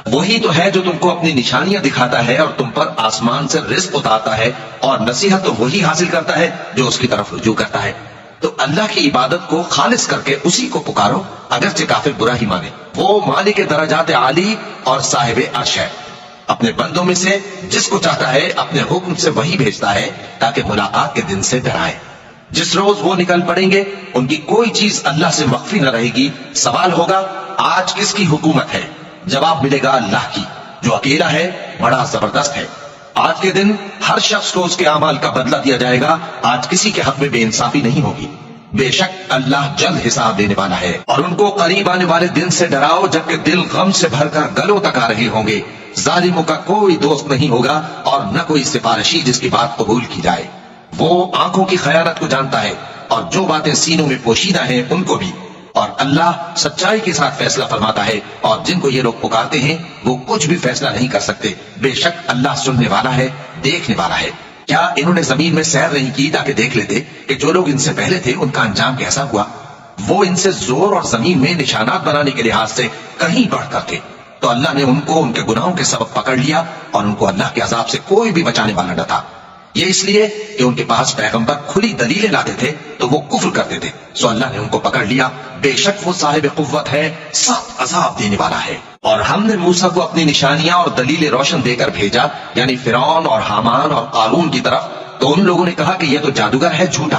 وہی تو ہے جو تم کو اپنی نشانیاں دکھاتا ہے اور تم پر آسمان سے رزق اتارتا ہے، اور نصیحت تو وہی حاصل کرتا ہے جو اس کی طرف رجوع کرتا ہے۔ تو اللہ کی عبادت کو خالص کر کے اسی کو پکارو، اگرچہ کافر برا ہی مانے۔ وہ مالک درجات عالی اور صاحب عرش ہے، اپنے بندوں میں سے جس کو چاہتا ہے اپنے حکم سے وہی بھیجتا ہے تاکہ ملاقات کے دن سے ڈرائے۔ جس روز وہ نکل پڑیں گے ان کی کوئی چیز اللہ سے مخفی نہ رہے گی۔ سوال ہوگا آج کس کی حکومت ہے؟ جواب ملے گا اللہ کی، جو اکیلا ہے، بڑا زبردست ہے۔ آج کے دن ہر شخص کو اس کے اعمال کا بدلہ دیا جائے گا۔ آج کسی کے حق میں بے انصافی نہیں ہوگی۔ بے شک اللہ جلد حساب دینے والا ہے۔ اور ان کو قریب آنے والے دن سے ڈراؤ جبکہ دل غم سے بھر کر گلوں تک آ رہے ہوں گے۔ ظالموں کا کوئی دوست نہیں ہوگا اور نہ کوئی سفارشی جس کی بات قبول کی جائے۔ وہ آنکھوں کی خیانت کو جانتا ہے اور جو باتیں سینوں میں پوشیدہ ہیں ان کو بھی۔ اور اللہ سچائی کے ساتھ فیصلہ فرماتا ہے، اور جن کو یہ لوگ پکارتے ہیں وہ کچھ بھی فیصلہ نہیں کر سکتے۔ بے شک اللہ سننے والا ہے، دیکھنے والا ہے۔ کیا انہوں نے زمین میں سیر نہیں کی تاکہ دیکھ لیتے کہ جو لوگ ان سے پہلے تھے ان کا انجام کیسا ہوا؟ وہ ان سے زور اور زمین میں نشانات بنانے کے لحاظ سے کہیں بڑھ کر تھے، تو اللہ نے ان کو ان کے گناہوں کے سبب پکڑ لیا اور ان کو اللہ کے عذاب سے کوئی بھی بچانے والا نہ تھا۔ یہ اس لیے کہ ان کے پاس پیغمبر کھلی دلیلیں لاتے تھے تو وہ کفر کرتے تھے، سو اللہ نے ان کو پکڑ لیا۔ بے شک وہ صاحب قوت ہے، سخت عذاب دینے والا ہے۔ اور ہم نے موسیٰ کو اپنی نشانیاں اور دلیلیں روشن دے کر بھیجا، یعنی فرعون اور حامان اور قارون کی طرف، تو ان لوگوں نے کہا کہ یہ تو جادوگر ہے، جھوٹا۔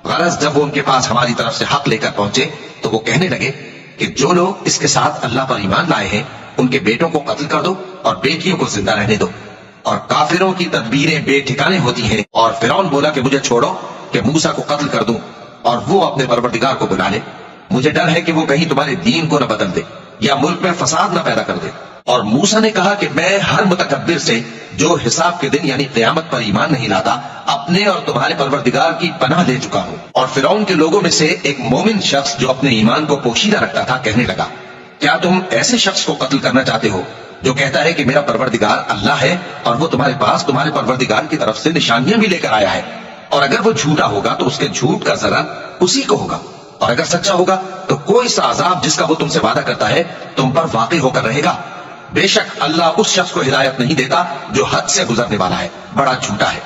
غرض جب وہ ان کے پاس ہماری طرف سے حق لے کر پہنچے تو وہ کہنے لگے کہ جو لوگ اس کے ساتھ اللہ پر ایمان لائے ہیں ان کے بیٹوں کو قتل کر دو اور بیٹیوں کو زندہ رہنے دو۔ اور کافروں کی تدبیریں بے ٹھکانے ہوتی ہیں۔ اور فرعون بولا کہ مجھے چھوڑو کہ موسیٰ کو قتل کر دوں اور وہ اپنے پروردگار کو بلا لے، مجھے ڈر ہے کہ وہ کہیں تمہارے دین کو نہ بدل دے یا ملک میں فساد نہ پیدا کر دے۔ اور موسیٰ نے کہا کہ میں ہر متکبر سے جو حساب کے دن یعنی قیامت پر ایمان نہیں لاتا اپنے اور تمہارے پروردگار کی پناہ لے چکا ہوں۔ اور فرعون کے لوگوں میں سے ایک مومن شخص جو اپنے ایمان کو پوشیدہ رکھتا تھا کہنے لگا، کیا تم ایسے شخص کو قتل کرنا چاہتے ہو جو کہتا ہے کہ میرا پروردگار اللہ ہے اور وہ تمہارے پاس تمہارے پروردگار کی طرف سے نشانیاں بھی لے کر آیا ہے؟ اور اگر وہ جھوٹا ہوگا تو اس کے جھوٹ کا ضرر اسی کو ہوگا، اور اگر سچا ہوگا تو کوئی سا عذاب جس کا وہ تم سے وعدہ کرتا ہے تم پر واقع ہو کر رہے گا۔ بے شک اللہ اس شخص کو ہدایت نہیں دیتا جو حد سے گزرنے والا ہے، بڑا جھوٹا ہے۔